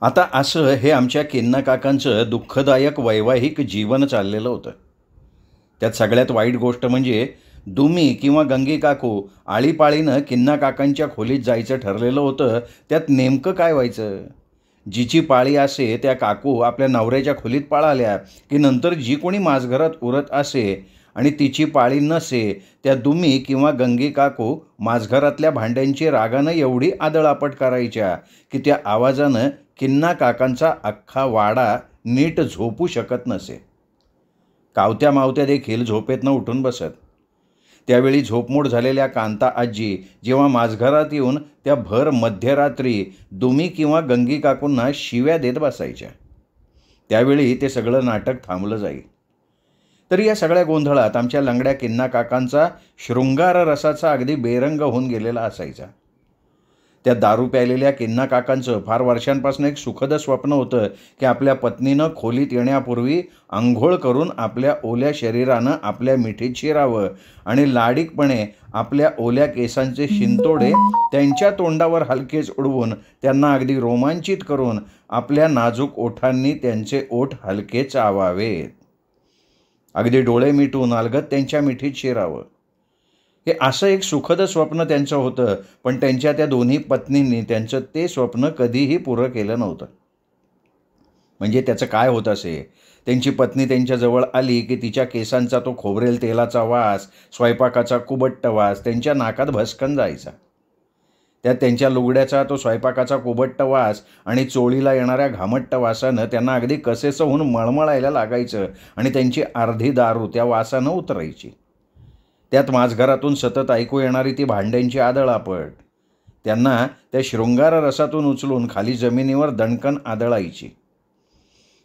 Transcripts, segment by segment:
आता असं हे आमच्या किन्ना काकांचं दुःखदायक वैवाहिक जीवन चाललेलं होतं. त्यात सगळ्यात वाईट गोष्ट म्हणजे दुमी किंवा गंगी काकू आळीपाळीनं किन्ना काकांच्या खोलीत जायचं ठरलेलं होतं. त्यात नेमकं काय व्हायचं? जिची पाळी असे त्या काकू आपल्या नवऱ्याच्या खोलीत पळाल्या की नंतर जी कोणी माझघरात उरत असे आणि तिची पाळी नसे त्या दुमी किंवा गंगी काकू माझघरातल्या भांड्यांची रागानं एवढी आदळआपट करायच्या की त्या आवाजानं किन्ना काकांचा अख्खा वाडा नीट झोपू शकत नसे. कावत्या मावत्या देखील झोपेतनं उठून बसत. त्यावेळी झोपमोड झालेल्या कांता आजी जेव्हा माझघरात येऊन त्या भर मध्यरात्री दुमी किंवा गंगी काकूंना शिव्या देत बसायच्या, त्यावेळी ते सगळं नाटक थांबलं जाई. तर या सगळ्या गोंधळात आमच्या लंगड्या किन्ना काकांचा शृंगार रसाचा अगदी बेरंग होऊन गेलेला असायचा. त्या दारू प्यायलेल्या किन्ना काकांचं फार वर्षांपासून एक सुखद स्वप्न होतं की आपल्या पत्नीनं खोलीत येण्यापूर्वी आंघोळ करून आपल्या ओल्या शरीरानं आपल्या मिठीत शिरावं आणि लाडीकपणे आपल्या ओल्या केसांचे शिंतोडे त्यांच्या तोंडावर हलकेच उडवून त्यांना अगदी रोमांचित करून आपल्या नाजूक ओठांनी त्यांचे ओठ हलके चावावेत. अगदी डोळे मिटून अलगद त्यांच्या मिठीत शिरावं. हे असं एक सुखद स्वप्न त्यांचं होतं, पण त्यांच्या त्या दोन्ही पत्नींनी त्यांचं ते स्वप्न कधीही पुरं केलं नव्हतं. म्हणजे त्याचं काय होत असे, त्यांची पत्नी त्यांच्याजवळ आली की तिच्या केसांचा तो खोबरेल तेलाचा वास, स्वयंपाकाचा कुबट्ट वास त्यांच्या नाकात भस्कन जायचा. त्यात त्यांच्या लुगड्याचा तो स्वयंपाकाचा कुबट्ट वास आणि चोळीला येणाऱ्या घामट्ट वासानं त्यांना अगदी कसेसं होऊन मळमळायला लागायचं आणि त्यांची अर्धी दारू त्या वासानं उतरायची. त्यात माझघरातून सतत ऐकू येणारी ती भांड्यांची आदळआपट त्यांना त्या शृंगार रसातून उचलून खाली जमिनीवर दणकन आदळायची.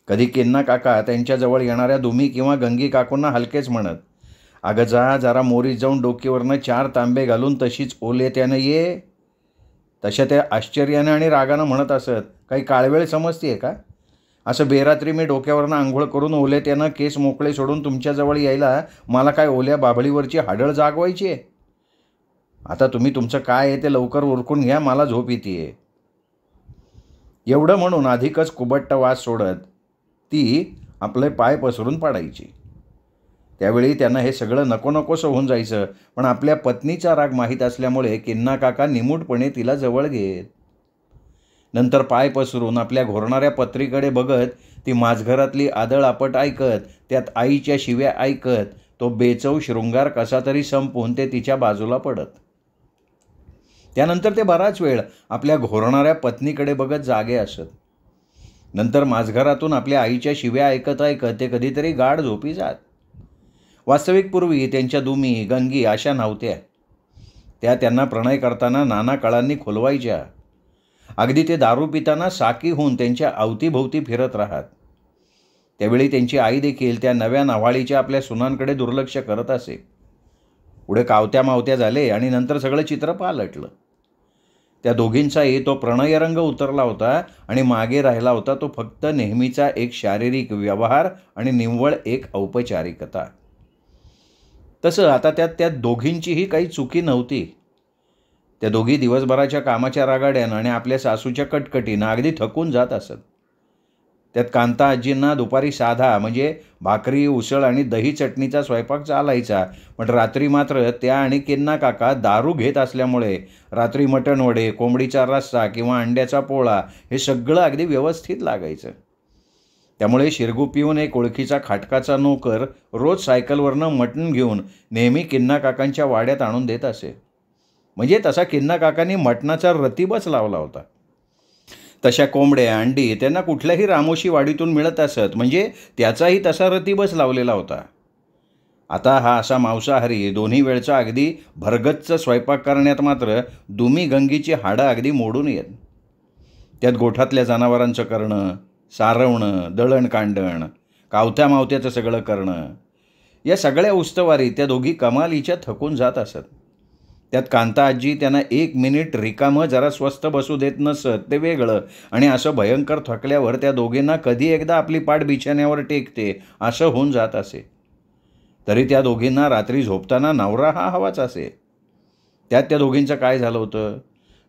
कधी किन्ना काका त्यांच्याजवळ येणाऱ्या दुमी किंवा गंगी काकूंना हलकेच म्हणत, "अगं जा जरा मोरीत जाऊन डोकीवरनं 4 तांबे घालून तशीच ओले त्यानं ये." तशा त्या आश्चर्याने आणि रागानं म्हणत असत, "काही काळवेळ समजतीये का? असं बेरात्री मी डोक्यावरनं आंघोळ करून ओले त्यानं केस मोकळे सोडून तुमच्याजवळ यायला मला काय ओल्या बाभळीवरची हाडळ जागवायची आहे? आता तुम्ही तुमचं काय आहे ते लवकर उरकून घ्या, मला झोप येते." एवढं म्हणून अधिकच कुबट्ट वास सोडत ती आपले पाय पसरून पडायची. त्यावेळी त्यांना हे सगळं नको नकोसं होऊन जायचं, पण आपल्या पत्नीचा राग माहीत असल्यामुळे किन्ना काका निमूटपणे तिला जवळ घेत. नंतर पाय पसरून आपल्या घोरणाऱ्या पत्रीकडे बघत ती माझघरातली आदळआपट ऐकत, त्यात आईच्या शिव्या ऐकत तो बेचव शृंगार कसा तरी संपून ते तिच्या बाजूला पडत. त्यानंतर ते बराच वेळ आपल्या घोरणाऱ्या पत्नीकडे बघत जागे असत. नंतर माझघरातून आपल्या आईच्या शिव्या ऐकत ऐकत ते कधीतरी गाढ झोपी जात. वास्तविक पूर्वी त्यांच्या दुमी गंगी अशा नव्हत्या. त्या त्यांना प्रणय करताना नाना कळांनी खुलवायच्या. अगदी ते दारू पिताना साकी होऊन त्यांच्या अवतीभोवती फिरत राहत. त्यावेळी त्यांची आई देखील त्या नव्या नव्हाळीच्या आपल्या सुनांकडे दुर्लक्ष करत असे. पुढे कावत्या मावत्या झाले आणि नंतर सगळं चित्र पालटलं. त्या दोघींचाही तो प्रणयरंग उतरला होता आणि मागे राहिला होता तो फक्त नेहमीचा एक शारीरिक व्यवहार आणि निव्वळ एक औपचारिकता. तसं आता त्यात त्या दोघींचीही काही चुकी नव्हती. त्या दोघी दिवसभराच्या कामाच्या रागाड्यानं आणि आपल्या सासूच्या कटकटीनं अगदी थकून जात असत. त्यात कांता आजींना दुपारी साधा म्हणजे भाकरी, उसळ आणि दही चटणीचा स्वयंपाक चालायचा, पण रात्री मात्र त्या आणि किन्ना काका दारू घेत असल्यामुळे रात्री मटण वडे, कोंबडीचा रस्सा किंवा अंड्याचा पोळा हे सगळं अगदी व्यवस्थित लागायचं. त्यामुळे शिरगू पिऊन एक ओळखीचा खाटकाचा नोकर रोज सायकलवरनं मटण घेऊन नेहमी किन्ना काकांच्या वाड्यात आणून देत असे. म्हणजे तसा किन्ना काकांनी मटणाचा रतीबच लावला होता. तशा कोंबड्या, अंडी त्यांना कुठल्याही रामोशी वाडीतून मिळत असत, म्हणजे त्याचाही तसा रतीबच लावलेला होता. आता हा असा मांसाहारी दोन्ही वेळचा अगदी भरगच्च स्वयंपाक करण्यात मात्र दुमी गंगीची हाडं अगदी मोडून येत. त्यात गोठातल्या जनावरांचं करणं, सारवणं, दळणकांडण, कावत्या मावत्याचं सगळं करणं, या सगळ्या उस्तवारी त्या दोघी कमालीच्या थकून जात असत. त्यात कांता आजी त्यांना 1 मिनिट रिकामं जरा स्वस्थ बसू देत नसत, ते वेगळं. आणि असं भयंकर थकल्यावर त्या दोघींना कधी एकदा आपली पाठ बिछाण्यावर टेकते असं होऊन जात असे. तरी त्या दोघींना रात्री झोपताना नवरा हा हवाच असे. त्यात त्या दोघींचं काय झालं होतं,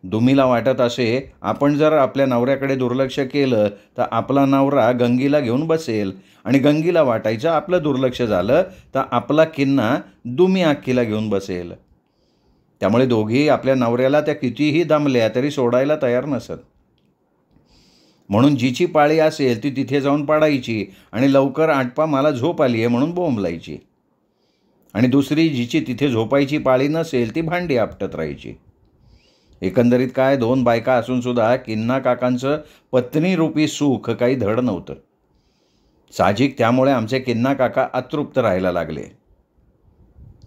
दुमीला वाटत असे, आपण जर आपल्या नवऱ्याकडे दुर्लक्ष केलं तर आपला नवरा गंगीला घेऊन बसेल, आणि गंगीला वाटायचं आपलं दुर्लक्ष झालं तर आपला किन्ना दुमी अक्कीला घेऊन बसेल. त्यामुळे दोघेही आपल्या नवऱ्याला त्या कितीही दमल्या तरी सोडायला तयार नसत. म्हणून जिची पाळी असेल ती तिथे जाऊन पडायची आणि लवकर आटपा, मला झोप आली आहे म्हणून बोंबलायची. आणि दुसरी जिची तिथे झोपायची पाळी नसेल ती भांडी आपटत राहायची. एकंदरीत काय, 2 बायका असूनसुद्धा किन्ना काकांचं पत्नीरूपी सुख काही धड नव्हतं. साहजिक त्यामुळे आमचे किन्ना काका अतृप्त राहायला लागले.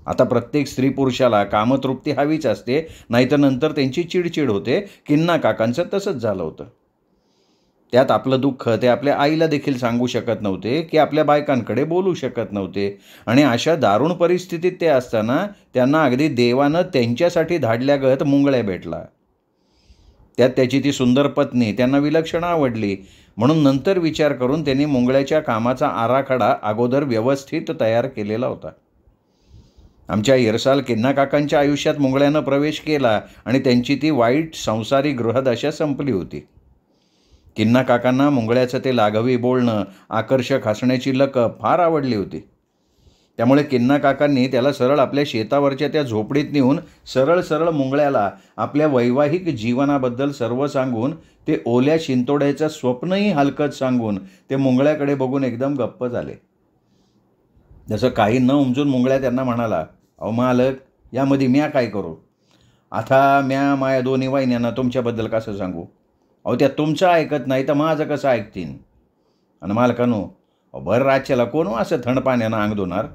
आता प्रत्येक स्त्री पुरुषाला कामतृप्ती हवीच असते, नाहीतर नंतर त्यांची चिडचिड होते. किन्ना काकांचं तसंच झालं होतं. त्यात आपलं दुःख ते आपल्या आईला देखील सांगू शकत नव्हते, की आपल्या बायकांकडे बोलू शकत नव्हते. आणि अशा दारुण परिस्थितीत ते असताना त्यांना अगदी देवानं त्यांच्यासाठी धाडल्यागत मुंगळ्या भेटला. त्यात त्याची ती सुंदर पत्नी त्यांना विलक्षण आवडली. म्हणून नंतर विचार करून त्यांनी मुंगळ्याच्या कामाचा आराखडा अगोदर व्यवस्थित तयार केलेला होता. आमच्या इरसाल किन्ना काकांच्या आयुष्यात मुंगळ्यानं प्रवेश केला आणि त्यांची ती वाईट संसारी गृहदशा संपली होती. किन्ना काकांना मुंगळ्याचं ते लाघवी बोलणं, आकर्षक हसण्याची लकब फार आवडली होती. त्यामुळे किन्ना काकांनी त्याला सरळ आपल्या शेतावरच्या त्या झोपडीत नेऊन सरळ मुंगळ्याला आपल्या वैवाहिक जीवनाबद्दल सर्व सांगून, ते ओल्या शिंतोड्याचं स्वप्नही हलकत सांगून ते मुंगळ्याकडे बघून एकदम गप्प झाले. जसं काही न उमजून मुंगळ्या त्यांना म्हणाला, अहो मालक, यामध्ये म्या काय करू? आता म्या माया दोन्ही वाहिन्यांना तुमच्याबद्दल कसं सांगू? अहो त्या तुमचं ऐकत नाही तर माझं कसं ऐकतीन? आणि मालकानो, भर राज्याला कोण असं थंड पाण्यानं अंग धुणार?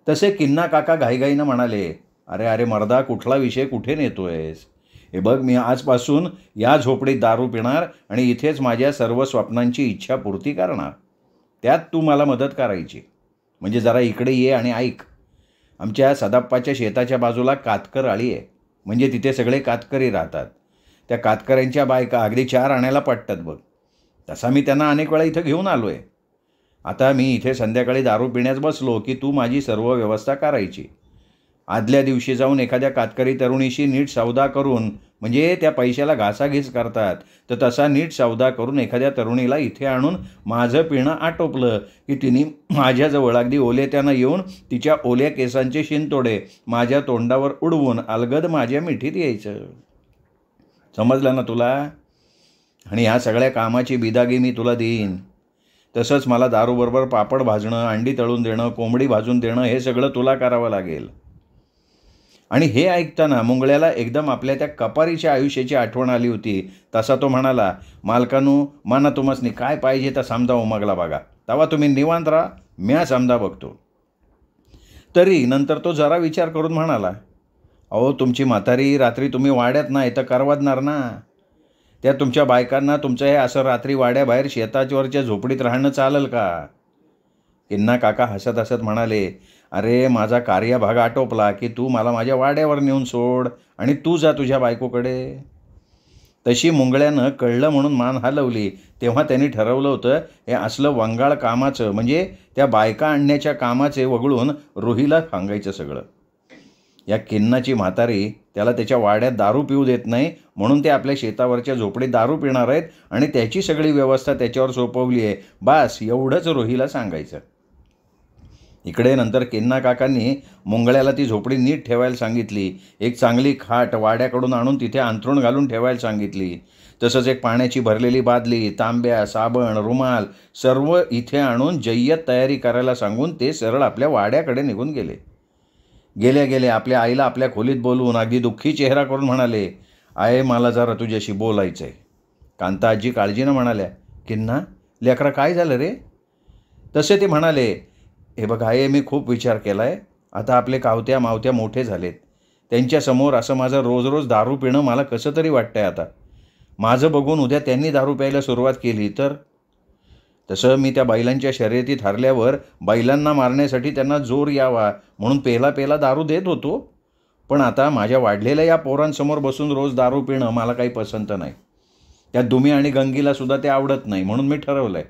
तसे किन्ना काका घाईघाईनं म्हणाले, अरे अरे मर्दा, कुठला विषय कुठे नेतोयस? हे बघ, मी आजपासून या झोपडीत दारू पिणार आणि इथेच माझ्या सर्व स्वप्नांची इच्छा पूर्ती करणार. त्यात तू मला मदत करायची. म्हणजे जरा इकडे ये आणि ऐक. आमच्या सदाप्पाच्या शेताच्या बाजूला कातकर आळी आहे. म्हणजे तिथे सगळे कातकरी राहतात. त्या कातकऱ्यांच्या बायका अगदी 4 आण्याला पटतात बघ. तसा मी त्यांना अनेक वेळा इथं घेऊन आलो आहे. आता मी इथे संध्याकाळी दारू पिण्यास बसलो की तू माझी सर्व व्यवस्था करायची. आदल्या दिवशी जाऊन एखाद्या कातकरी तरुणीशी नीट सौदा करून, म्हणजे त्या पैशाला घासाघीस करतात, तर तसा नीट सौदा करून एखाद्या तरुणीला इथे आणून माझं पिणं आटोपलं की तिने माझ्याजवळ अगदी ओलेत्यानं येऊन तिच्या ओल्या केसांचे शिंतोडे माझ्या तोंडावर उडवून अलगद माझ्या मिठीत यायचं. समजलं ना तुला? आणि ह्या सगळ्या कामाची बिदागी मी तुला देईन. तसंच मला दारूबरोबर पापड भाजणं, अंडी तळून देणं, कोंबडी भाजून देणं, हे सगळं तुला करावं लागेल. आणि हे ऐकताना मुंगळ्याला एकदम आपल्या त्या कपारीच्या आयुष्याची आठवण आली होती. तसा तो म्हणाला, मालकानू, माना तुमसनी काय पाहिजे तर समजा उमगला बघा. तेव्हा तुम्ही निवांत राहा, म्या समजा बघतो. तरी नंतर तो जरा विचार करून म्हणाला, अहो तुमची म्हातारी रात्री तुम्ही वाड्यात नाही तर करवदणार ना. त्या तुमच्या बायकांना तुमचं हे असं रात्री वाड्याबाहेर शेतावरच्या झोपडीत राहणं चालेल का? किन्ना काका हसत हसत म्हणाले, अरे माझा कार्यभाग आटोपला की तू मला माझ्या वाड्यावर नेऊन सोड आणि तू जा तुझ्या बायकोकडे. तशी मुंगळ्यानं कळलं म्हणून मान हलवली. तेव्हा त्यांनी ठरवलं होतं, हे असलं वंगाळ कामाचं, म्हणजे त्या बायका आणण्याच्या कामाचे वगळून रुहीला सांगायचं सगळं. या किन्नाची म्हातारी त्याला त्याच्या वाड्यात दारू पिऊ देत नाही, म्हणून ते आपल्या शेतावरच्या झोपडीत दारू पिणार आहेत आणि त्याची सगळी व्यवस्था त्याच्यावर सोपवली आहे. बास एवढंच रोहीला सांगायचं. इकडे नंतर किन्ना काकांनी मुंगळ्याला ती झोपडी नीट ठेवायला सांगितली. एक चांगली खाट वाड्याकडून आणून तिथे अंथरूण घालून ठेवायला सांगितली. तसंच एक पाण्याची भरलेली बादली, तांब्या, साबण, रुमाल सर्व इथे आणून जय्यत तयारी करायला सांगून ते सरळ आपल्या वाड्याकडे निघून गेले. गेल्या गेल्या आपल्या आईला आपल्या खोलीत बोलवून अगदी दुःखी चेहरा करून म्हणाले, आहे मला जरा तुझ्याशी बोलायचं आहे. कांता आजी काळजीनं म्हणाल्या, किन्ना लेकरा काय झालं रे? तसे ते म्हणाले, हे बघ आहे, मी खूप विचार केला आहे. आता आपले कावत्या मावत्या मोठे झालेत. त्यांच्यासमोर असं माझं रोज रोज दारू पिणं मला कसं तरी वाटतंय. आता माझं बघून उद्या त्यांनी दारू प्यायला सुरुवात केली तर? तसं मी त्या बैलांच्या शर्यतीत हरल्यावर बैलांना मारण्यासाठी त्यांना जोर यावा म्हणून पेला पेला दारू देत होतो. पण आता माझ्या वाढलेल्या या पोरांसमोर बसून रोज दारू पिणं मला काही पसंत नाही. त्या दुमी आणि गंगीलासुद्धा ते आवडत नाही. म्हणून मी ठरवलं आहे,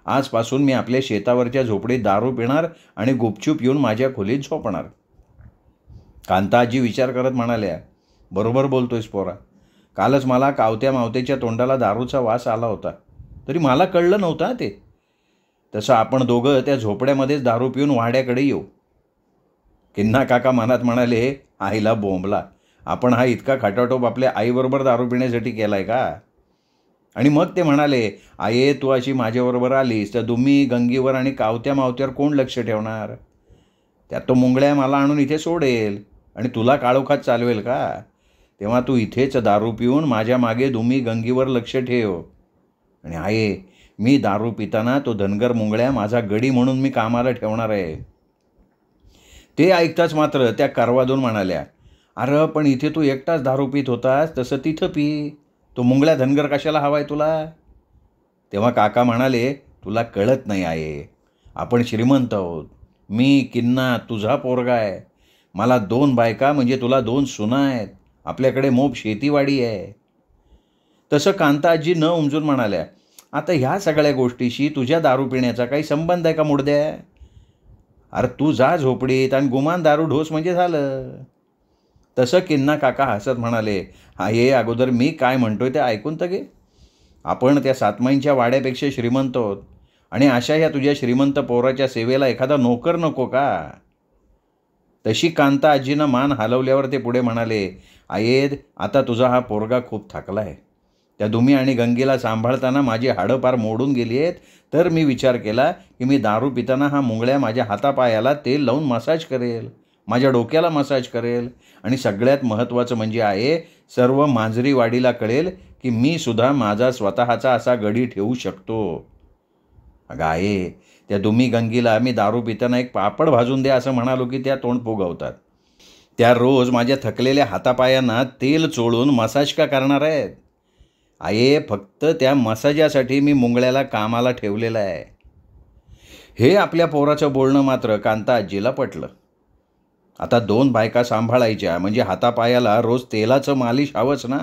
आजपासून मी आपल्या शेतावरच्या झोपडीत दारू पिणार आणि गुपचूप येऊन माझ्या खोलीत झोपणार. कांता आजी विचार करत म्हणाल्या, बरोबर बोलतोयस पोरा. कालच मला कावत्या मावत्याच्या तोंडाला दारूचा वास आला होता, तरी मला कळलं नव्हतं ते. तसं आपण दोघं त्या झोपड्यामध्येच दारू पिऊन वाड्याकडे येऊ. किन्ना काका मनात म्हणाले, आईला बोंबला, आपण हा इतका खटाटोप आपल्या आईबरोबर दारू पिण्यासाठी केलाय का? आणि मग ते म्हणाले, आये तू अशी माझ्याबरोबर आलीस तर दुम्मी गंगीवर आणि कावत्या मावत्यावर कोण लक्ष ठेवणार? त्यात तो मुंगळ्या मला आणून इथे सोडेल आणि तुला काळोखात चालवेल का? तेव्हा तू इथेच दारू पिऊन माझ्या मागे दुम्मी गंगीवर लक्ष ठेव. आणि आये, मी दारू पिताना तो धनगर मुंगळ्या माझा गडी म्हणून मी कामाला ठेवणार आहे. ते ऐकताच मात्र त्या करवादून म्हणाल्या, अरे पण इथे तू एकटाच दारू पित होतास, तसं तिथं पी. तो मुंगळ्या धनगर कशाला हवाय तुला? तेव्हा काका म्हणाले, तुला कळत नाही आहे, आपण श्रीमंत आहोत. मी किन्ना तुझा पोरगा आहे. मला 2 बायका म्हणजे तुला 2 सुना आहेत. आपल्याकडे मोप शेतीवाडी आहे. तसं कांताजी न उमजून म्हणाल्या, आता ह्या सगळ्या गोष्टीशी तुझ्या दारू पिण्याचा काही संबंध आहे का मुडद्या? अरे तू जा झोपडीत आणि गुमान दारू ढोस म्हणजे झालं. तसं किन्ना काका हसत म्हणाले, हा ये अगोदर मी काय म्हणतोय ते ऐकून तर घे. आपण त्या सातमाईंच्या वाड्यापेक्षा श्रीमंत आहोत आणि अशा ह्या तुझ्या श्रीमंत पोराच्या सेवेला एखादा नोकर नको का? तशी कांता आजीनं मान हलवल्यावर ते पुढे म्हणाले, आयेद आता तुझा हा पोरगा खूप थकलाय. त्या दुमी आणि गंगेला सांभाळताना माझी हाडं पार मोडून गेली आहेत. तर मी विचार केला की मी दारू पिताना हा मुंगळ्या माझ्या हातापायाला तेल लावून मसाज करेल, माझ्या डोक्याला मसाज करेल आणि सगळ्यात महत्त्वाचं म्हणजे आहे, सर्व मांजरीवाडीला कळेल की मी सुद्धा माझा स्वतःचा असा गडी ठेवू शकतो. अगं आहे, त्या दुमी गंगीला मी दारू पिताना एक पापड भाजून दे असं म्हणालो की त्या तोंड फुगवतात. त्या रोज माझ्या थकलेल्या हातापायांना तेल चोळून मसाज का करणार आहेत? आये, फक्त त्या मसाजासाठी मी मुंगळ्याला कामाला ठेवलेलं आहे. हे आपल्या पोराचं बोलणं मात्र कांता आजीला पटलं. आता 2 बायका सांभाळायच्या म्हणजे हातापायाला रोज तेलाचं मालिश हवंच ना.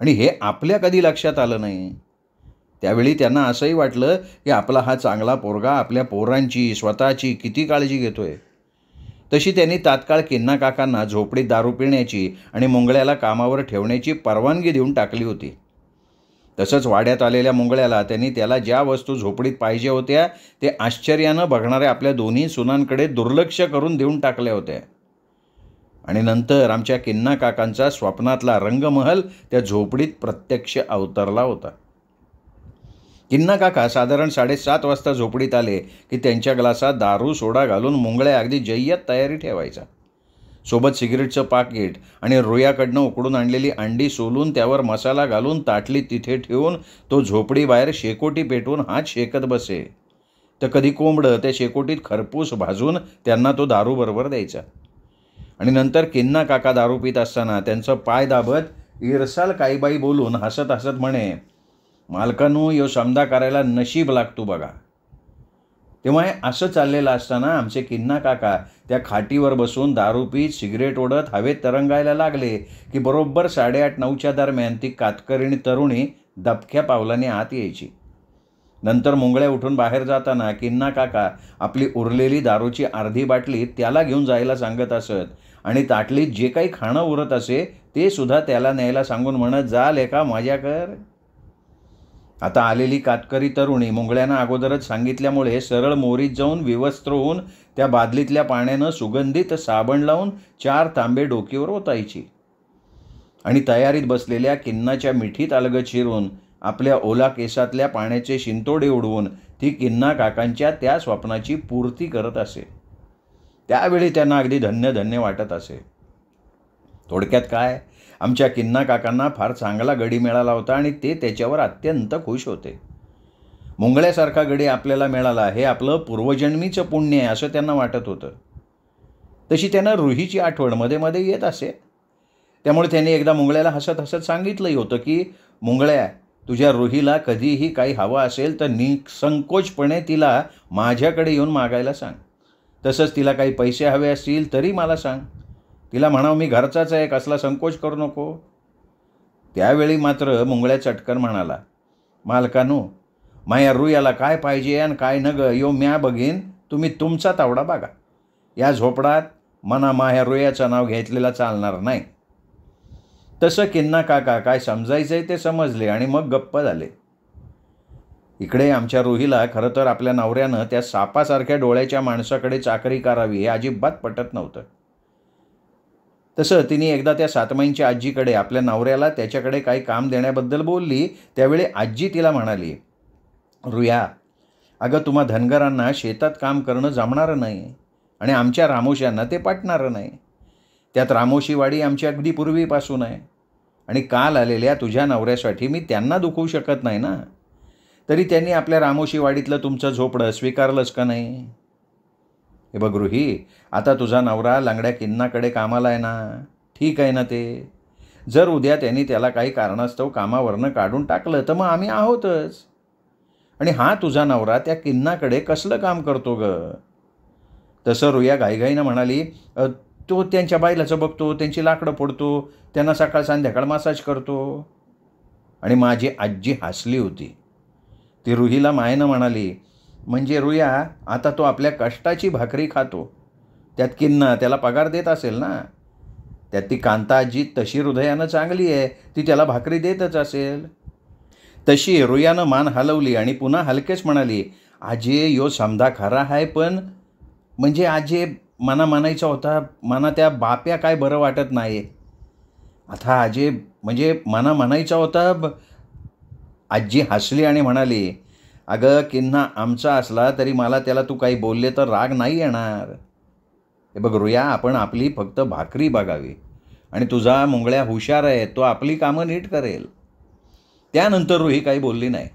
आणि हे आपल्या कधी लक्षात आलं नाही. त्यावेळी त्यांना असंही वाटलं की आपला हा चांगला पोरगा आपल्या पोरांची स्वतःची किती काळजी घेतोय. तशी त्यांनी तात्काळ किन्ना काकांना झोपडीत दारू पिण्याची आणि मुंगळ्याला कामावर ठेवण्याची परवानगी देऊन टाकली होती. तसंच वाड्यात आलेल्या मुंगळ्याला त्यांनी त्याला ज्या वस्तू झोपडीत पाहिजे होत्या ते आश्चर्यानं बघणाऱ्या आपल्या दोन्ही सुनांकडे दुर्लक्ष करून देऊन टाकल्या होत्या. आणि नंतर आमच्या किन्ना काकांचा स्वप्नातला रंगमहल त्या झोपडीत प्रत्यक्ष अवतरला होता. किन्ना काका साधारण 7:30 वाजता झोपडीत आले की त्यांच्या ग्लासात दारू सोडा घालून मुंगळ्या अगदी जय्यत तयारी ठेवायचा. सोबत सिगरेटचं पाकिट आणि रोयाकडनं उकडून आणलेली अंडी सोलून त्यावर मसाला घालून ताटलीत तिथे ठेवून तो झोपडीबाहेर शेकोटी पेटवून हात शेकत बसे. तर कधी कोंबडं त्या शेकोटीत खरपूस भाजून त्यांना तो दारू बरोबर द्यायचा. आणि नंतर किन्ना काका दारू पित असताना त्यांचं पाय दाबत इरसाल काईबाई बोलून हसत हसत म्हणे, मालकानू यो समदा करायला नशीब लागतो बघा. तेव्हा हे असं चाललेलं असताना आमचे किन्ना काका त्या खाटीवर बसून दारू पीत सिगरेट ओढत हवेत तरंगायला लागले की बरोबर 8:30-9च्या दरम्यान ती कातकरीणी तरुणी दबक्या पावलाने आत यायची. नंतर मुंगळ्या उठून बाहेर जाताना किन्ना काका आपली उरलेली दारूची अर्धी बाटली त्याला घेऊन जायला सांगत असत आणि ताटलीत जे काही खाणं उरत असे ते सुद्धा त्याला न्यायला सांगून म्हणत, जा लेका मजा कर. आता आलेली कातकरी तरुणी मुंगळ्यांना अगोदरच सांगितल्यामुळे सरळ मोरीत जाऊन विवस्त्र होऊन त्या बादलीतल्या पाण्यानं सुगंधित साबण लावून 4 तांबे डोकीवर ओतायची आणि तयारीत बसलेल्या किन्नाच्या मिठीत अलगद शिरून आपल्या ओला केसातल्या पाण्याचे शिंतोडे उडवून ती किन्ना काकांच्या त्या स्वप्नाची पूर्ती करत असे. त्यावेळी त्यांना अगदी धन्य धन्य वाटत असे. थोडक्यात काय, आमच्या किन्ना काकांना फार चांगला गडी मिळाला होता आणि ते त्याच्यावर अत्यंत खुश होते. मुंगळ्यासारखा गडी आपल्याला मिळाला हे आपलं पूर्वजन्मीचं पुण्य आहे असं त्यांना वाटत होतं. तशी त्यांना रुहीची आठवण मध्ये मध्ये येत असे. त्यामुळे त्यांनी एकदा मुंगळ्याला हसत हसत सांगितलंही होतं की, मुंगळ्या, तुझ्या रुहीला कधीही काही हवं असेल तर निसंकोचपणे तिला माझ्याकडे येऊन मागायला सांग. तसंच तिला काही पैसे हवे असतील तरी मला सांग. तिला म्हणावं मी घरचाच आहे, कसला संकोच करू नको. त्यावेळी मात्र मुंगळ्या चटकन म्हणाला, मालकानू, माया रुयाला काय पाहिजे आणि काय न ग यो म्या बघीन, तुम्ही तुमचा तावडा बघा. या झोपडात मना माया रुयाचं नाव घेतलेलं चालणार नाही. तसं किन्ना काका काय समजायचंय ते समजले आणि मग गप्प झाले. इकडे आमच्या रुहीला खरं तर आपल्या नवऱ्यानं त्या सापासारख्या डोळ्याच्या माणसाकडे चाकरी करावी हे अजिबात पटत नव्हतं. तसं तिने एकदा त्या सातमाईंच्या आजीकडे आपल्या नवऱ्याला त्याच्याकडे काही काम देण्याबद्दल बोलली. त्यावेळी आजी तिला म्हणाली, रुया, अगं तुम्हा धनगरांना शेतात काम करणं जमणारं नाही आणि आमच्या रामोश्यांना ते पटणारं नाही. त्यात रामोशीवाडी आमची अगदी पूर्वीपासून आहे आणि काल आलेल्या तुझ्या नवऱ्यासाठी मी त्यांना दुखवू शकत नाही ना. तरी त्यांनी आपल्या रामोशीवाडीतलं तुमचं झोपडं स्वीकारलंच का नाही? हे बघ रुही, आता तुझा नवरा लंगड्या किन्नाकडे कामाला आहे ना, ठीक आहे ना ते. जर उद्या त्यांनी त्याला काही कारणास्तव कामावरनं काढून टाकलं तर मग आम्ही आहोतच. आणि हा तुझा नवरा त्या किन्नाकडे कसलं काम करतो ग? तसं रुया घाईघाईनं म्हणाली, तो त्यांच्या बायलाचं बघतो, त्यांची लाकडं फोडतो, त्यांना सकाळ संध्याकाळ मसाज करतो. आणि माझी आजी हसली होती. ती रुहीला मायेनं म्हणाली, म्हणजे रुया, आता तो आपल्या कष्टाची भाकरी खातो, त्यात किन्ना त्याला पगार देत असेल ना. त्यात ती कांता आजी तशी हृदयानं चांगली आहे, ती त्याला भाकरी देतच असेल. तशी रुयानं मान हलवली आणि पुन्हा हलकेच म्हणाली, आजे यो समधा खरा आहे, पण म्हणजे आजे मना म्हणायचा होता, मना त्या बाप्या काय बरं वाटत नाही. आता आजे म्हणजे मना म्हणायचा होता. आजी हसली आणि म्हणाली, अगं किन्ना आमचा असला तरी मला त्याला तू काही बोलले तर राग नाही येणार. हे बघ रुया, आपण आपली फक्त भाकरी बघावी आणि तुझा मुंगळ्या हुशार आहे, तो आपली कामं नीट करेल. त्यानंतर रुही काही बोलली नाही.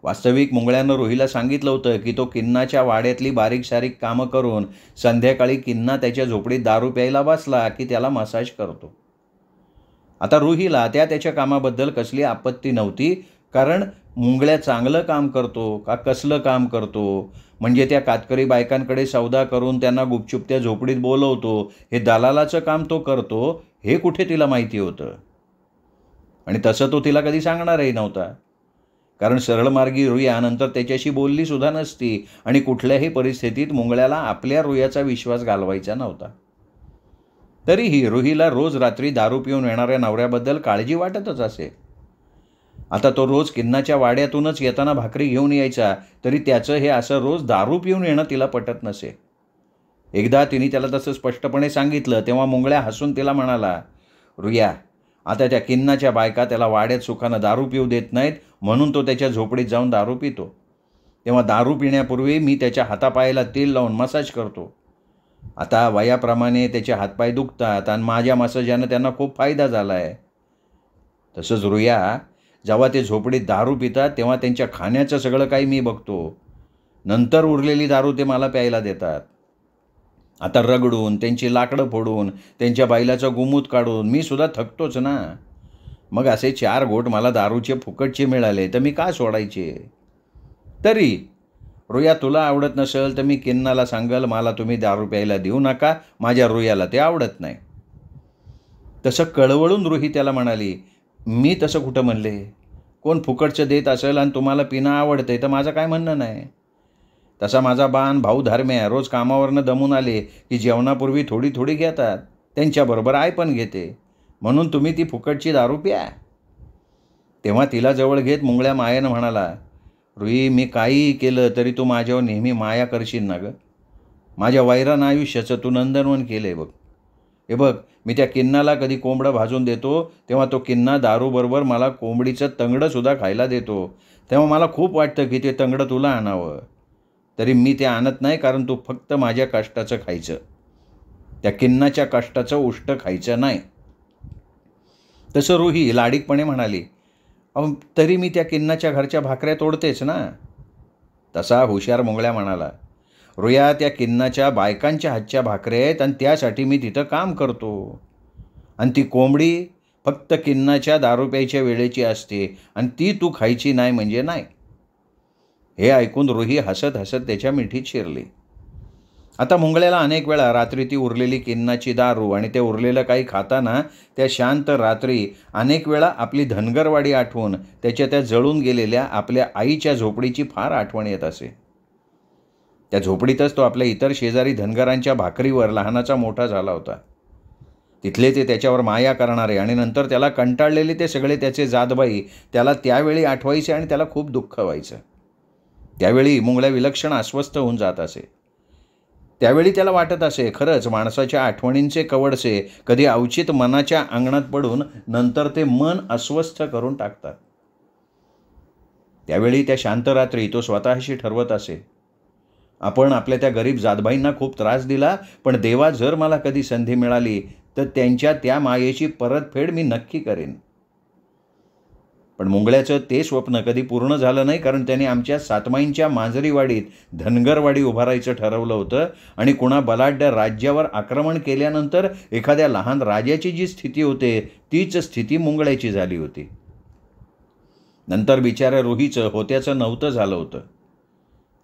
वास्तविक मुंगळ्यानं रुहीला सांगितलं होतं की तो किन्नाच्या वाड्यातली बारीक सारीक कामं करून संध्याकाळी किन्ना त्याच्या झोपडीत दारू प्यायला बसला की त्याला मसाज करतो. आता रुहीला त्याच्या कामाबद्दल कसली आपत्ती नव्हती, कारण मुंगळ्या चांगलं काम करतो का कसलं काम करतो, म्हणजे त्या कातकरी बायकांकडे सौदा करून त्यांना गुपचूप त्या झोपडीत बोलवतो, हे दलालाचं काम तो करतो, हे कुठे तिला माहिती होतं. आणि तसं तो तिला कधी सांगणारही नव्हता, कारण सरळमार्गी रुया नंतर त्याच्याशी बोलली सुद्धा नसती आणि कुठल्याही परिस्थितीत मुंगळ्याला आपल्या रुयाचा विश्वास घालवायचा नव्हता. तरीही रुहीला रोज रात्री दारू पिऊन येणाऱ्या नवऱ्याबद्दल काळजी वाटतच असे. आता तो रोज किन्नाच्या वाड्यातूनच येताना भाकरी घेऊन यायचा, तरी त्याचं हे असं रोज दारू पिऊन येणं तिला पटत नसे. एकदा तिने त्याला तसं स्पष्टपणे सांगितलं तेव्हा मुंगळ्या हसून तिला म्हणाला, रुया, आता त्या किन्नाच्या बायका त्याला वाड्यात सुखानं दारू पिऊ देत नाहीत, म्हणून तो त्याच्या झोपडीत जाऊन दारू पितो. तेव्हा दारू पिण्यापूर्वी मी त्याच्या हातापायाला तेल लावून मसाज करतो. आता वयाप्रमाणे त्याचे हातपाय दुखतात आणि माझ्या मसाजानं त्यांना खूप फायदा झाला आहे. तसंच रुया, जेव्हा ते झोपडीत दारू पितात तेव्हा त्यांच्या खाण्याचं सगळं काही मी बघतो. नंतर उरलेली दारू ते मला प्यायला देतात. आता रगडून, त्यांची लाकडं फोडून, त्यांच्या बैलाचं गुमूत काढून मी सुद्धा थकतोच ना. मग असे 4 घोट मला दारूचे फुकटचे मिळाले तर मी का सोडायचे? तरी रुया, तुला आवडत नसेल तर मी किन्नाला सांगल, मला तुम्ही दारू प्यायला देऊ नका, माझ्या रुयाला ते आवडत नाही. तसं कळवळून रुही त्याला म्हणाली, मी तसं कुठं म्हणले? कोण फुकटचं देत असेल आणि तुम्हाला पिणं आवडतंय तर माझं काय म्हणणं नाही. तसा माझा बाण भाऊ धर्म्या रोज कामावरनं दमून आले की जेवणापूर्वी थोडी थोडी घेतात, त्यांच्याबरोबर आई पण घेते, म्हणून तुम्ही ती फुकटची दारू प्या. तेव्हा तिला जवळ घेत मुंगळ्या मायेनं म्हणाला, रुई, मी काहीही केलं तरी तू माझ्यावर नेहमी माया करशील ना गं. माझ्या वैरान आयुष्याचं तू नंदनवन केलं आहे बघ. हे बघ, मी त्या किन्नाला कधी कोंबडं भाजून देतो तेव्हा तो किन्ना दारूबरोबर मला कोंबडीचं तंगडंसुद्धा खायला देतो. तेव्हा मला खूप वाटतं की ते तंगडं तुला आणावं, तरी मी ते आणत नाही, कारण तू फक्त माझ्या कष्टाचं खायचं, त्या किन्नाच्या कष्टाचं उष्ट खायचं नाही. तसं रुही लाडीकपणे म्हणाली, अहो तरी मी त्या किन्नाच्या घरच्या भाकऱ्या तोडतेच ना. तसा हुशार मुंगळ्या म्हणाला, रुया, त्या किन्नाच्या बायकांच्या हातच्या भाकऱ्या आहेत आणि त्यासाठी मी तिथं काम करतो, आणि ती कोंबडी फक्त किन्नाच्या दारू प्यायच्या वेळेची असते आणि ती तू खायची नाही म्हणजे नाही. हे ऐकून रुही हसत हसत त्याच्या मिठीत शिरली. आता मुंगळ्याला अनेक वेळा रात्री ती उरलेली किन्नाची दारू आणि ते उरलेलं काही खाताना त्या शांत रात्री अनेक वेळा आपली धनगरवाडी आठवून त्या जळून गेलेल्या आपल्या आईच्या झोपडीची फार आठवण येत असे. त्या झोपडीतच तो आपल्या इतर शेजारी धनगरांच्या भाकरीवर लहानाचा मोठा झाला होता. तिथले ते त्याच्यावर माया करणारे आणि नंतर त्याला कंटाळलेले ते सगळे त्याचे जातबाई त्याला त्यावेळी आठवायचे आणि त्याला खूप दुःख व्हायचं. त्यावेळी मुंगळ्या विलक्षण अस्वस्थ होऊन जात असे. त्यावेळी त्याला वाटत असे, खरंच माणसाच्या आठवणींचे कवडसे कधी अवचित मनाच्या अंगणात पडून नंतर ते मन अस्वस्थ करून टाकतात. त्यावेळी त्या शांत रात्री तो स्वतःशी ठरवत असे, आपण आपल्या त्या गरीब जातबाईंना खूप त्रास दिला, पण देवा जर मला कधी संधी मिळाली तर त्यांच्या त्या मायेची परतफेड मी नक्की करेन. पण मुंगळ्याचं ते स्वप्न कधी पूर्ण झालं नाही, कारण त्याने आमच्या सातमाईंच्या मांजरीवाडीत धनगरवाडी उभारायचं ठरवलं होतं आणि कुणा बलाढ्य राज्यावर आक्रमण केल्यानंतर एखाद्या लहान राजाची जी स्थिती होते तीच स्थिती मुंगळ्याची झाली होती. नंतर बिचाऱ्या रुहीचं होत्याचं नव्हतं झालं होतं.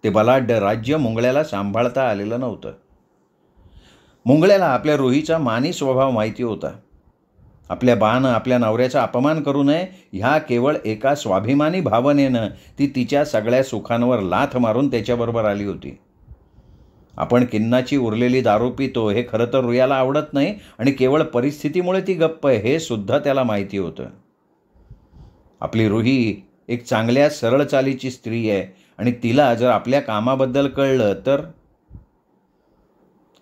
ते बलाढ्य राज्य मुंगळ्याला सांभाळता आलेलं नव्हतं. मुंगळ्याला आपल्या रुहीचा मानी स्वभाव माहिती होता. आपल्या बानं आपल्या नवऱ्याचा अपमान करू नये ह्या केवळ एका स्वाभिमानी भावनेनं ती तिच्या सगळ्या सुखांवर लाथ मारून त्याच्याबरोबर आली होती. आपण किन्नाची उरलेली दारू पितो हे खरं तर रुयाला आवडत नाही आणि केवळ परिस्थितीमुळे ती गप्प आहे हे सुद्धा त्याला माहिती होतं. आपली रुही एक चांगल्या सरळ चालीची स्त्री आहे आणि तिला जर आपल्या कामाबद्दल कळलं तर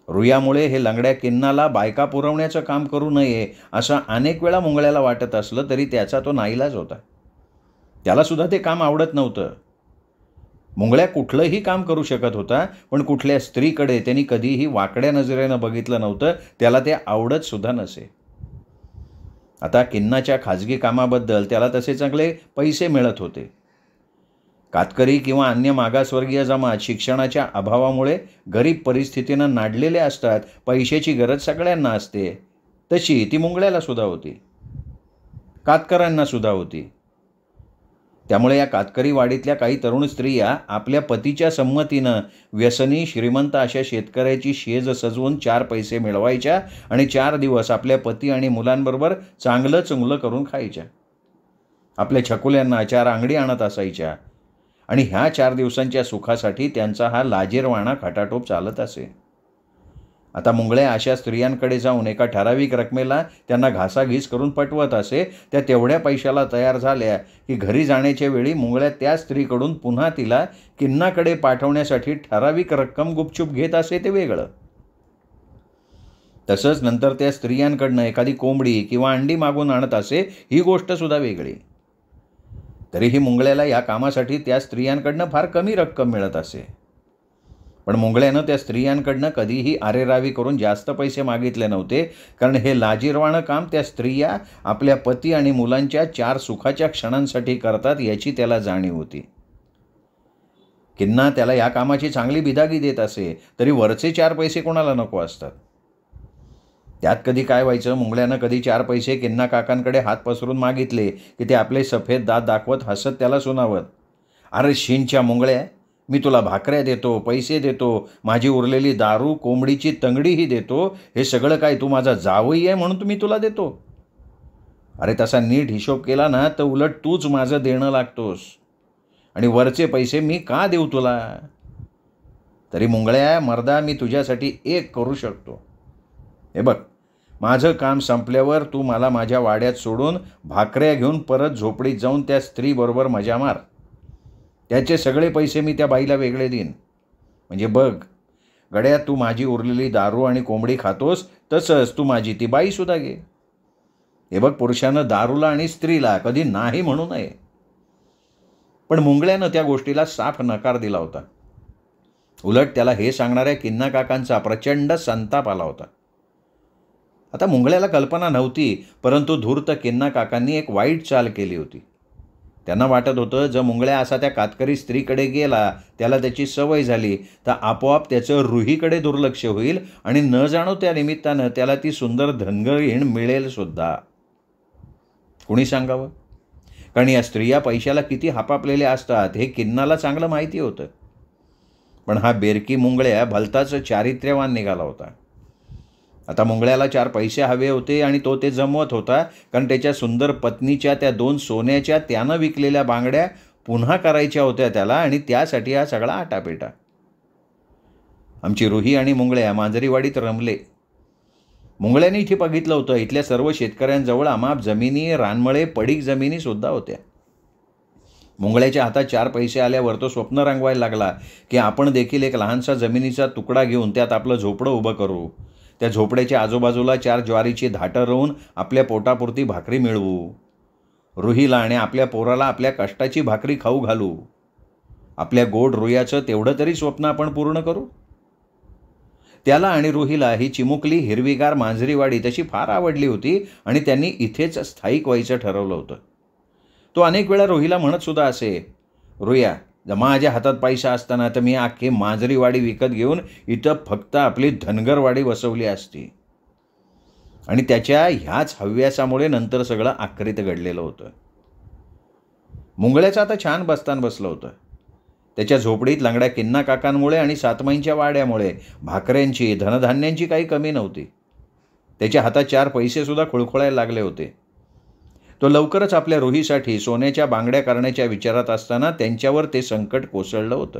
रुयामुळे हे लंगड्या किन्नाला बायका पुरवण्याचं काम करू नये असं अनेक वेळा मुंगळ्याला वाटत असलं तरी त्याचा तो नाईलाज होता. त्यालासुद्धा ते काम आवडत नव्हतं. मुंगळ्या कुठलंही काम करू शकत होता, पण कुठल्या स्त्रीकडे त्यांनी कधीही वाकड्या नजरेनं बघितलं नव्हतं. त्याला ते आवडतसुद्धा नसे. आता किन्नाच्या खाजगी कामाबद्दल त्याला तसे चांगले पैसे मिळत होते. कातकरी किंवा अन्य मागासवर्गीय जमात शिक्षणाच्या अभावामुळे गरीब परिस्थितीनं नाडलेले असतात. पैशाची गरज सगळ्यांना असते. तशी ती मुंगळ्याला सुद्धा होती, कातकरांना सुद्धा होती. त्यामुळे या कातकरी वाडीतल्या काही तरुण स्त्रिया आपल्या पतीच्या संमतीनं व्यसनी श्रीमंत अशा शेतकऱ्याची शेज सजवून 4 पैसे मिळवायच्या आणि 4 दिवस आपल्या पती आणि मुलांबरोबर चांगलं चुंगलं करून खायच्या. आपल्या छकुल्यांना 4 अंगडी आणत असायच्या आणि ह्या 4 दिवसांच्या सुखासाठी त्यांचा हा लाजिरवाणा खटाटोप चालत असे. आता मुंगळ्या अशा स्त्रियांकडे जाऊन एका ठराविक रकमेला त्यांना घासाघीस करून पटवत असे. त्या तेवढ्या पैशाला तयार झाल्या की घरी जाण्याच्या वेळी मुंगळ्या त्या स्त्रीकडून पुन्हा तिला किन्नाकडे पाठवण्यासाठी ठराविक रक्कम गुपचूप घेत असे ते वेगळं. तसंच नंतर त्या स्त्रियांकडनं एखादी कोंबडी किंवा अंडी मागून आणत असे, ही गोष्टसुद्धा वेगळी. तरीही मुंगळ्याला या कामासाठी त्या स्त्रियांकडनं फार कमी रक्कम मिळत असे. पण मुंगळ्यानं त्या स्त्रियांकडनं कधीही आरेरावी करून जास्त पैसे मागितले नव्हते, कारण हे लाजिरवाणं काम त्या स्त्रिया आपल्या पती आणि मुलांच्या 4 सुखाच्या क्षणांसाठी करतात याची त्याला जाणीव होती. किन्ना त्याला या कामाची चांगली बिदागी देत असे, तरी वरचे 4 पैसे कोणाला नको असतात. त्यात कधी काय व्हायचं, मुंगळ्यानं कधी 4 पैसे किन्ना काकांकडे हात पसरून मागितले की ते आपले सफेद दात दाखवत हसत त्याला सुनावत, अरे शिनच्या मुंगळ्या, मी तुला भाकऱ्या देतो, पैसे देतो, माझी उरलेली दारू कोंबडीची तंगडीही देतो, हे सगळं काय तू माझा जावई आहे म्हणून मी तुला देतो? अरे तसा नीट हिशोब केला ना तर उलट तूच माझं देणं लागतोस आणि वरचे पैसे मी का देऊ तुला? तरी मुंगळ्या मर्दा, मी तुझ्यासाठी एक करू शकतो. हे बघ, माझं काम संपल्यावर तू मला माझ्या वाड्यात सोडून भाकऱ्या घेऊन परत झोपडीत जाऊन त्या स्त्रीबरोबर मजा मार. त्याचे सगळे पैसे मी त्या बाईला वेगळे देईन. म्हणजे बघ गड्या, तू माझी उरलेली दारू आणि कोंबडी खातोस, तसंच तू माझी ती बाईसुद्धा घे. हे बघ, पुरुषानं दारूला आणि स्त्रीला कधी नाही म्हणू नये. पण मुंगळ्यानं त्या गोष्टीला साफ नकार दिला होता. उलट त्याला हे सांगणाऱ्या किन्ना काकांचा प्रचंड संताप आला होता. आता मुंगळ्याला कल्पना नव्हती, परंतु धूर्त किन्ना काकांनी एक वाईट चाल केली होती. त्यांना वाटत होतं, जर मुंगळ्या असा त्या कातकरी स्त्रीकडे गेला, त्याला त्याची सवय झाली, तर आपोआप त्याचं रुहीकडे दुर्लक्ष होईल आणि न जाणो त्या निमित्तानं त्याला ती सुंदर धनगरीण मिळेल सुद्धा. कुणी सांगावं? कारण या स्त्रिया पैशाला किती हापापलेल्या असतात हे किन्नाला चांगलं माहिती होतं. पण हा बेरकी मुंगळ्या भलताच चारित्र्यवान निघाला होता. आता मुंगळ्याला 4 पैसे हवे होते आणि तो ते जमवत होता, कारण त्याच्या सुंदर पत्नीच्या त्या 2 सोन्याच्या त्यानं विकलेल्या बांगड्या पुन्हा करायच्या होत्या त्याला आणि त्यासाठी हा सगळा आटापेटा. आमची रुही आणि मुंगळ्या मांजरीवाडीत रमले. मुंगळ्यांनी इथे बघितलं होतं, इथल्या सर्व शेतकऱ्यांजवळ अमाप जमिनी, रानमळे, पडीक जमिनीसुद्धा होत्या. मुंगळ्याच्या हातात 4 पैसे आल्यावर तो स्वप्न रंगवायला लागला की आपण देखील एक लहानसा जमिनीचा तुकडा घेऊन त्यात आपलं झोपडं उभं करू. त्या झोपड्याच्या आजूबाजूला 4 ज्वारीची धाटं रोवून आपल्या पोटापुरती भाकरी मिळवू. रुहीला आणि आपल्या पोराला आपल्या कष्टाची भाकरी खाऊ घालू. आपल्या गोड रुयाचं तेवढं तरी स्वप्न आपण पूर्ण करू. त्याला आणि रुहीला ही चिमुकली हिरवीगार मांजरीवाडी तशी फार आवडली होती आणि त्यांनी इथेच स्थायिक व्हायचं ठरवलं होतं. तो अनेक वेळा रुहीला म्हणत सुद्धा असे, रुया, जर माझ्या हातात पैसा असताना तर मी अख्खी मांजरीवाडी विकत घेऊन इथं फक्त आपली धनगरवाडी वसवली असती. आणि त्याच्या ह्याच हव्यासामुळे नंतर सगळं आखरीत घडलेलं होतं. मुंगळ्याचं आता छान बस्तान बसलं होतं. त्याच्या झोपडीत लंगड्या किन्ना काकांमुळे आणि सातमाईंच्या वाड्यामुळे भाकऱ्यांची, धनधान्यांची काही कमी नव्हती. त्याच्या हातात 4 पैसेसुद्धा खुळखुळायला लागले होते. तो लवकरच आपल्या रुहीसाठी सोन्याच्या बांगड्या करण्याच्या विचारात असताना त्यांच्यावर ते संकट कोसळलं होतं.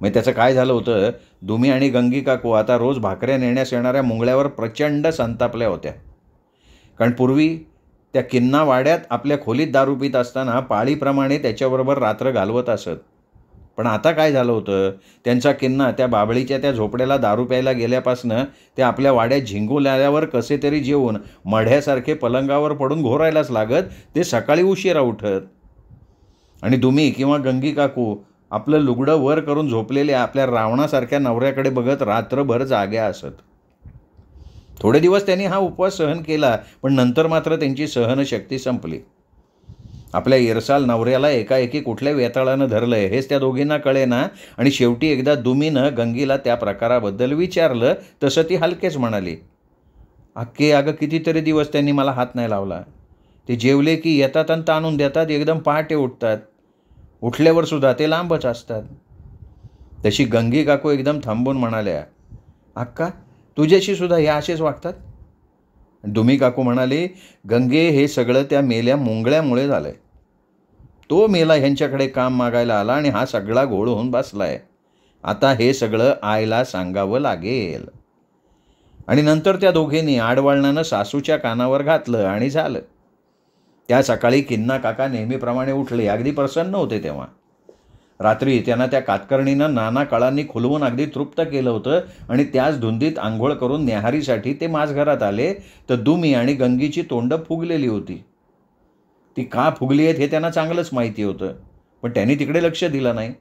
मग त्याचं काय झालं होतं, दुमी आणि गंगी काकू आता रोज भाकऱ्या नेण्यास येणाऱ्या मुंगळ्यावर प्रचंड संतापल्या होत्या. कारण पूर्वी त्या किन्ना वाड्यात आपल्या खोलीत दारू पित असताना पाळीप्रमाणे त्याच्याबरोबर रात्र घालवत असत. पण आता काय झालं होतं, त्यांचा किन्ना त्या बाबळीच्या त्या झोपड्याला दारू प्यायला गेल्यापासनं ते आपल्या वाड्यात झिंगून कसे तरी जेवून मढ्यासारखे पलंगावर पडून घोरायलाच लागत. ते सकाळी उशिरा उठत आणि दुमी किंवा गंगी काकू आपलं लुगडं वर करून झोपलेल्या आपल्या रावणासारख्या नवऱ्याकडे बघत रात्रभर जाग्या असत. थोडे दिवस त्यांनी हा उपवास सहन केला, पण नंतर मात्र त्यांची सहनशक्ती संपली. आपल्या इरसाल नवऱ्याला एकाएकी कुठल्या वेताळानं धरलंय हेच त्या दोघींना कळेना. आणि शेवटी एकदा दुमीनं गंगीला त्या प्रकाराबद्दल विचारलं, तसं ती हलकेच म्हणाली, अगं कितीतरी दिवस त्यांनी मला हात नाही लावला. ते जेवले की येतात आणि ताणून देतात, एकदम पहाटे उठतात. उठल्यावर सुद्धा ते लांबच असतात. तशी गंगी काकू एकदम थांबून म्हणाल्या, अक्का तुझ्याशी सुद्धा हे असेच वागतात? दुमी काकू म्हणाली, गंगे हे सगळं त्या मेल्या मुंगळ्यामुळे झालंय. तो मेला ह्यांच्याकडे काम मागायला आला आणि हा सगळा घोळ होऊन बसलाय. आता हे सगळं आईला सांगावं लागेल. आणि नंतर त्या दोघींनी आडवळणानं सासूच्या कानावर घातलं आणि झालं. त्या सकाळी किन्ना काका नेहमीप्रमाणे उठले. अगदी प्रसन्न होते तेव्हा. रात्री त्यांना त्या कातकर्णीनं नाना काळांनी खुलवून अगदी तृप्त केलं होतं आणि त्याच धुंदीत आंघोळ करून न्याहारीसाठी ते माझघरात आले तर दुमी आणि गंगीची तोंडं फुगलेली होती. ती का फुगली आहेत हे त्यांना चांगलंच माहिती होतं, पण त्यांनी तिकडे लक्ष दिलं नाही.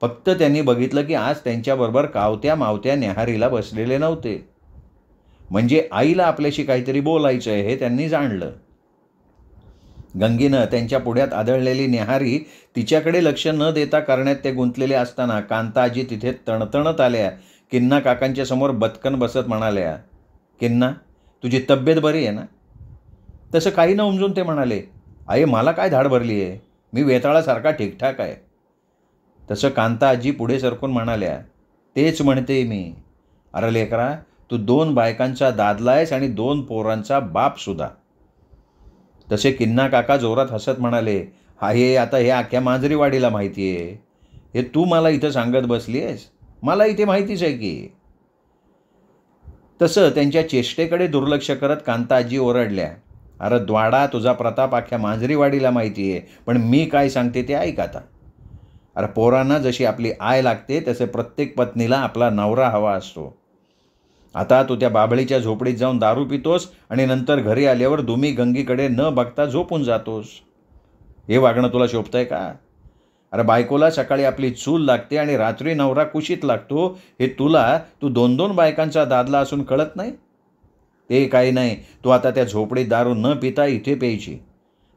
फक्त त्यांनी बघितलं की आज त्यांच्याबरोबर कावत्या मावत्या न्याहारीला बसलेले नव्हते. म्हणजे आईला आपल्याशी काहीतरी बोलायचं आहे हे त्यांनी जाणलं. गंगीनं त्यांच्या पुढ्यात आदळलेली न्याहारी तिच्याकडे लक्ष न देता करण्यात ते गुंतलेले असताना कांताजी तिथे तणतणत आल्या. किन्ना काकांच्या समोर बदकन बसत म्हणाल्या, किन्ना तुझी तब्येत बरी आहे ना? तसं काही न उमजून ते म्हणाले, आई मला काय धाड भरली आहे, मी वेताळासारखा ठीकठाक आहे. तसं कांताजी पुढे सरकून म्हणाल्या, तेच म्हणते मी. अरे लेकरा, तू 2 बायकांचा दादला आहेस आणि 2 पोरांचा बापसुद्धा. तसे किन्ना काका जोरात हसत म्हणाले, हे आता हे अख्ख्या मांजरीवाडीला माहिती आहे. हे तू मला इथं सांगत बसली आहेस? मला इथे माहितीच आहे की. तसं त्यांच्या चेष्टेकडे दुर्लक्ष करत कांताजी ओरडल्या, अरे द्वाडा, तुझा प्रताप अख्ख्या मांजरीवाडीला माहिती आहे, पण मी काय सांगते ते ऐक आता. अरे पोरांना जशी आपली आय लागते तसे प्रत्येक पत्नीला आपला नवरा हवा असतो. आता तू त्या बाबळीच्या झोपडीत जाऊन दारू पितोस आणि नंतर घरी आल्यावर दुमी गंगीकडे न बघता झोपून जातोस. हे वागणं तुला शोभतंय का? अरे बायकोला सकाळी आपली चूल लागते आणि रात्री नवरा कुशीत लागतो. हे तू 2-2 बायकांचा दादला असून कळत नाही? ते काही नाही, तू आता त्या झोपडीत दारू न पिता इथे प्यायची.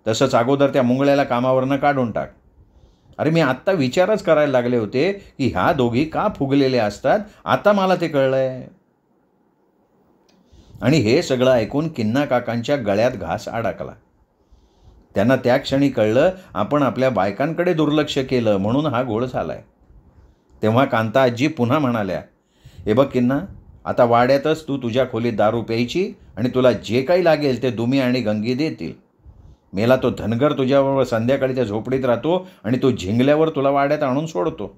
तसंच अगोदर त्या मुंगळ्याला कामावरनं काढून टाक. अरे मी आत्ता विचारच करायला लागले होते की ह्या दोघी का फुगलेल्या असतात, आता मला ते कळलंय. आणि हे सगळं ऐकून किन्ना काकांच्या गळ्यात घास अडकला. त्यांना त्या क्षणी कळलं आपण आपल्या बायकांकडे दुर्लक्ष केलं म्हणून हा घोळ झालाय. तेव्हा कांता आजी पुन्हा म्हणाल्या, हे बघ किन्ना, आता वाड्यातच तू तुझ्या खोलीत दारू प्यायची आणि तुला जे काही लागेल ते दुमी आणि गंगी देतील. मेला तो धनगर तुझ्याबरोबर संध्याकाळी त्या झोपडीत राहतो आणि तो झिंगल्यावर तुला वाड्यात आणून सोडतो.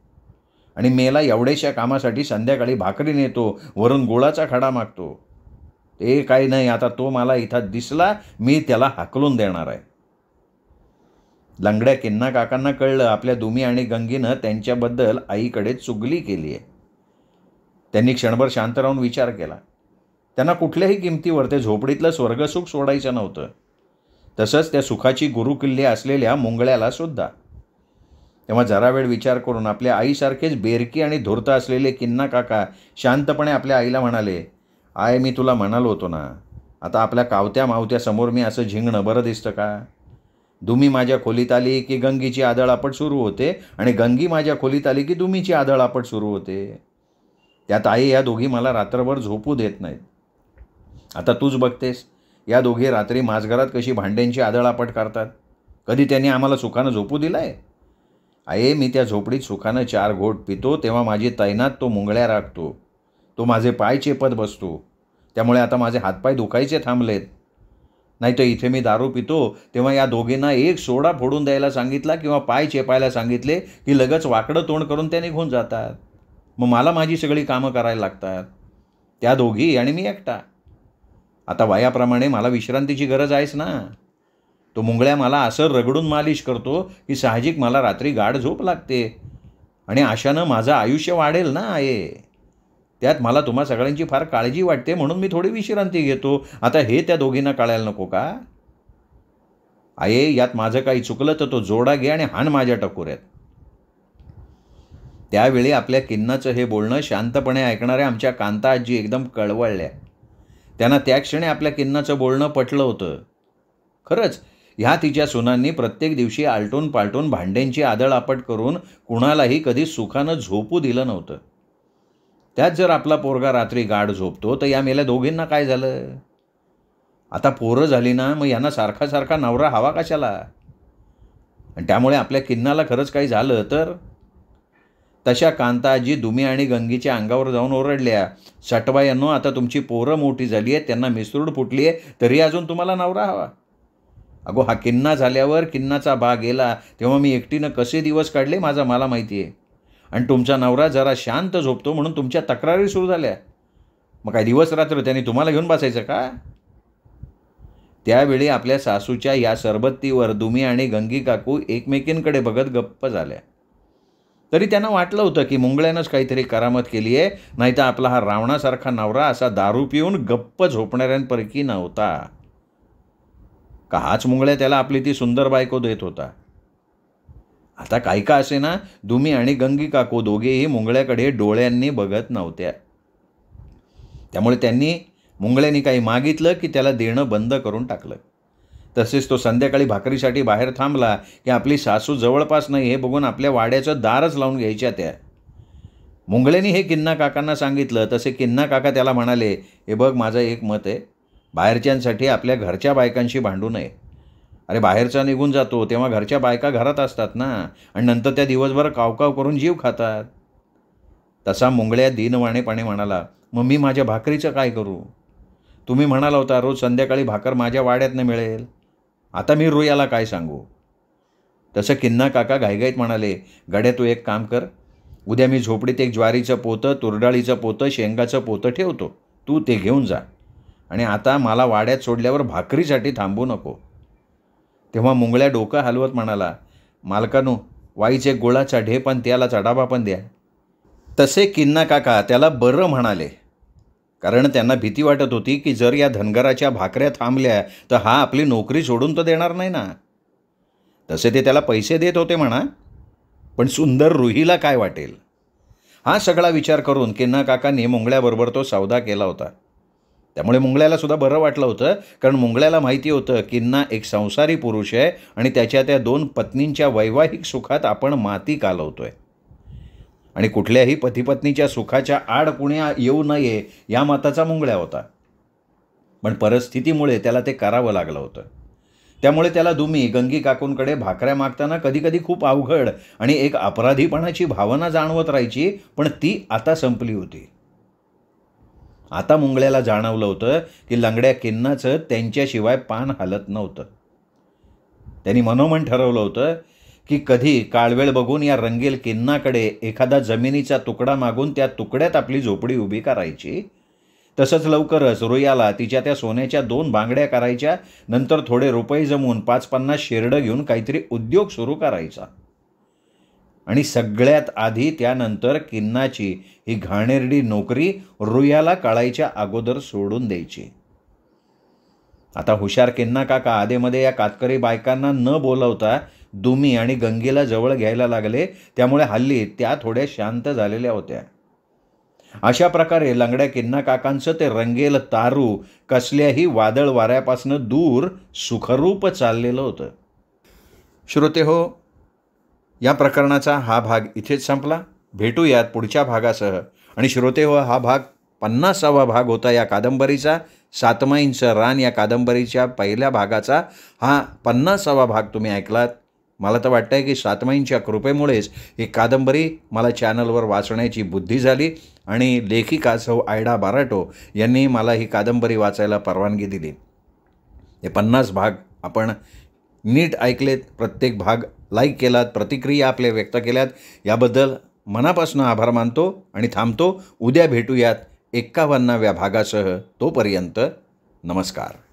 आणि मेला एवढ्याशा कामासाठी संध्याकाळी भाकरी नेतो, वरून गुळाचा खडा मागतो. ते काही नाही, आता तो मला इथं दिसला, मी त्याला हाकलून देणार आहे. लंगड्या किन्ना काकांना कळलं आपल्या दुमी आणि गंगीनं त्यांच्याबद्दल आईकडे चुगली केली आहे. त्यांनी क्षणभर शांत राहून विचार केला. त्यांना कुठल्याही किमतीवर ते झोपडीतलं स्वर्गसुख सोडायचं नव्हतं. तसंच त्या सुखाची गुरुकिल्ली असलेल्या मुंगळ्याला सुद्धा. तेव्हा जरा वेळ विचार करून आपल्या आईसारखेच बेरकी आणि धूर्त असलेले किन्ना काका शांतपणे आपल्या आईला म्हणाले, आय, मी तुला म्हणालो होतो ना, आता आपल्या कावत्या मावत्या समोर मी असं झिंगणं बरं दिसतं का? दुमी माझ्या खोलीत आली की गंगीची आदळआपट सुरू होते आणि गंगी माझ्या खोलीत आली की दुमीची आदळआपट सुरू होते. त्यात आई या दोघी मला रात्रभर झोपू देत नाहीत. आता तूच बघतेस, या दोघी रात्री माझघरात कशी भांड्यांची आदळआपट करतात. कधी त्यांनी आम्हाला सुखानं झोपू दिलाय? आहे, मी त्या झोपडीत सुखानं 4 घोट पितो तेव्हा माझी तैनात तो मुंगळ्या राखतो. तो माझे पाय चेपत बसतो. त्यामुळे आता माझे हातपाय दुखायचे थांबलेत. नाही तर इथे मी दारू पितो तेव्हा या दोघींना एक सोडा फोडून द्यायला सांगितला किंवा पाय चेपायला सांगितले की लगेच वाकडं तोंड करून त्या निघून जातात. मग मला माझी सगळी कामं करायला लागतात. त्या दोघी आणि मी एकटा. आता वयाप्रमाणे मला विश्रांतीची गरज आहेच ना. तो मुंगळ्या मला असं रगडून मालिश करतो की साहजिक मला रात्री गाढ झोप लागते आणि अशानं माझं आयुष्य वाढेल ना आहे. त्यात मला तुम्हा सगळ्यांची फार काळजी वाटते म्हणून मी थोडी विश्रांती घेतो. आता हे त्या दोघींना कळायला नको का? आहे, यात माझं काही चुकलं तर तो जोडा घे आणि हाण माझ्या टकोऱ्यात. त्यावेळी आपल्या किन्नाचं हे बोलणं शांतपणे ऐकणाऱ्या आमच्या कांता आजी एकदम कळवळल्या. त्यांना त्या क्षणी आपल्या किन्नाचं बोलणं पटलं होतं. खरंच ह्या तिच्या सुनांनी प्रत्येक दिवशी आलटून पालटून भांड्यांची आदळआपट करून कुणालाही कधी सुखानं झोपू दिलं नव्हतं. त्यात जर आपला पोरगा रात्री गाढ झोपतो तर या मेल्या दोघींना काय झालं? आता पोरं झाली ना, मग यांना सारखा सारखा नवरा हवा कशाला? आणि त्यामुळे आपल्या किन्नाला खरंच काही झालं तर? तशा कांताजी दुमी आणि गंगीच्या अंगावर जाऊन ओरडल्या, सटवायांनो, आता तुमची पोरं मोठी झाली आहेत, त्यांना मिसरूड फुटली आहे, तरी अजून तुम्हाला नवरा हवा? अगो, हा किन्ना झाल्यावर किन्नाचा बा गेला तेव्हा मी एकटीनं कसे दिवस काढले मला माहिती आहे. आणि तुमचा नवरा जरा शांत झोपतो म्हणून तुमच्या तक्रारी सुरू झाल्या. मग काय दिवस रात्र त्यांनी तुम्हाला घेऊन बसायचं का? त्यावेळी आपल्या सासूच्या या सरबत्तीवर दुमी आणि गंगी काकू एकमेकींकडे बघत गप्प झाल्या. तरी त्यांना वाटलं होतं की मुंगळ्यानंच काहीतरी करामत केली आहे, नाहीतर आपला हा रावणासारखा नवरा असा दारू पिऊन गप्प झोपणाऱ्यांपैकी नव्हता. का हाच मुंगळ्या त्याला आपली ती सुंदर बायको देत होता? आता काही का असे ना, दुमी आणि गंगी काकू दोघेही मुंगळ्याकडे डोळ्यांनी बघत नव्हत्या. त्यामुळे मुंगळ्यांनी काही मागितलं की त्याला देणं बंद करून टाकलं. तसेच तो संध्याकाळी भाकरीसाठी बाहेर थांबला की आपली सासू जवळपास नाही हे बघून आपल्या वाड्याचं दारच लावून घ्यायच्या त्या. मुंगळ्यांनी हे किन्ना काकांना सांगितलं. तसे किन्ना काका त्याला म्हणाले, हे बघ, माझं एक मत आहे, बाहेरच्यांसाठी आपल्या घरच्या बायकांशी भांडू नये. अरे, बाहेरचा निघून जातो तेव्हा घरच्या बायका घरात असतात ना, आणि नंतर त्या दिवसभर कावकाव करून जीव खातात. तसा मुंगळ्या दीनवाणेपणे म्हणाला, मग मी माझ्या भाकरीचं काय करू? तुम्ही म्हणाला होता रोज संध्याकाळी भाकर माझ्या वाड्यातनं मिळेल. आता मी रुयाला काय सांगू? तसं किन्ना काका घाईघाईत म्हणाले, गड्या, तू एक काम कर, उद्या मी झोपडीत एक ज्वारीचं पोतं, तुरडाळीचं पोतं, शेंगाचं पोतं ठेवतो, तू ते घेऊन जा. आणि आता मला वाड्यात सोडल्यावर भाकरीसाठी थांबू नको. तेव्हा मुंगळ्या डोकं हलवत म्हणाला, मालकानो, वाईचे गुळाचा ढेप आणि त्याला चढावा पण द्या. तसे किन्ना काका त्याला बरं म्हणाले, कारण त्यांना भीती वाटत होती की जर या धनगराच्या भाकऱ्या थांबल्या तर हा आपली नोकरी सोडून तर देणार नाही ना. तसे ते त्याला पैसे देत होते म्हणा, पण सुंदर रुहीला काय वाटेल? हा सगळा विचार करून किन्ना काकांनी मुंगळ्याबरोबर तो सौदा केला होता. त्यामुळे मुंगळ्याला सुद्धा बरं वाटलं होतं, कारण मुंगळ्याला माहिती होतं किन्ना एक संसारी पुरुष आहे आणि त्याच्या त्या 2 पत्नींच्या वैवाहिक सुखात आपण माती कालवतोय. आणि कुठल्याही पतीपत्नीच्या सुखाच्या आड कुणी येऊ नये या मताचा मुंगळ्या होता. पण परिस्थितीमुळे त्याला ते करावं लागलं होतं. त्यामुळे त्याला दुमी गंगी काकूंकडे भाकऱ्या मागताना कधीकधी खूप अवघड आणि एक अपराधीपणाची भावना जाणवत राहायची, पण ती आता संपली होती. आता मुंगळ्याला जाणवलं होतं की लंगड्या किन्नाचं त्यांच्याशिवाय पान हलत नव्हतं. त्यांनी मनोमन ठरवलं होतं की कधी काळवेळ बघून या रंगेल किन्नाकडे एखादा जमिनीचा तुकडा मागून त्या तुकड्यात आपली झोपडी उभी करायची. तसंच लवकरच रुयाला तिच्या त्या सोन्याच्या 2 बांगड्या करायच्या, नंतर थोडे रुपये जमवून 5-50 शेरडं घेऊन काहीतरी उद्योग सुरू करायचा. आणि सगळ्यात आधी त्यानंतर किन्नाची ही घाणेरडी नोकरी रुयाला कळायच्या अगोदर सोडून द्यायची. आता हुशार किन्ना काका आधेमध्ये या कातकरी बायकांना न बोलवता दुमी आणि गंगेला जवळ घ्यायला लागले. त्यामुळे हल्ली त्या थोड्या शांत झालेल्या होत्या. अशा प्रकारे लंगड्या किन्ना काकांचं ते रंगेल तारू कसल्याही वादळ वाऱ्यापासून दूर सुखरूप चाललेलं होतं. श्रोतेहो, या प्रकरणाचा हा भाग इथेच संपला. भेटूयात पुढच्या भागासह. आणि श्रोतेहो, हा भाग 50वा भाग होता या कादंबरीचा. सातमाईंचं रान या कादंबरीच्या पहिल्या भागाचा हा 50वा भाग तुम्ही ऐकलात. मला तर वाटतं आहे की सातमाईंच्या कृपेमुळेच ही कादंबरी मला चॅनलवर वाचण्याची बुद्धी झाली आणि लेखिका सौ आयडा बाराटो यांनी मला ही कादंबरी वाचायला परवानगी दिली. हे 50 भाग आपण नीट ऐकलेत, प्रत्येक भाग लाईक केलात, प्रतिक्रिया आपल्या व्यक्त केल्यात, याबद्दल मनापासून आभार मानतो आणि थांबतो. उद्या भेटूयात 51व्या भागासह. तोपर्यंत नमस्कार.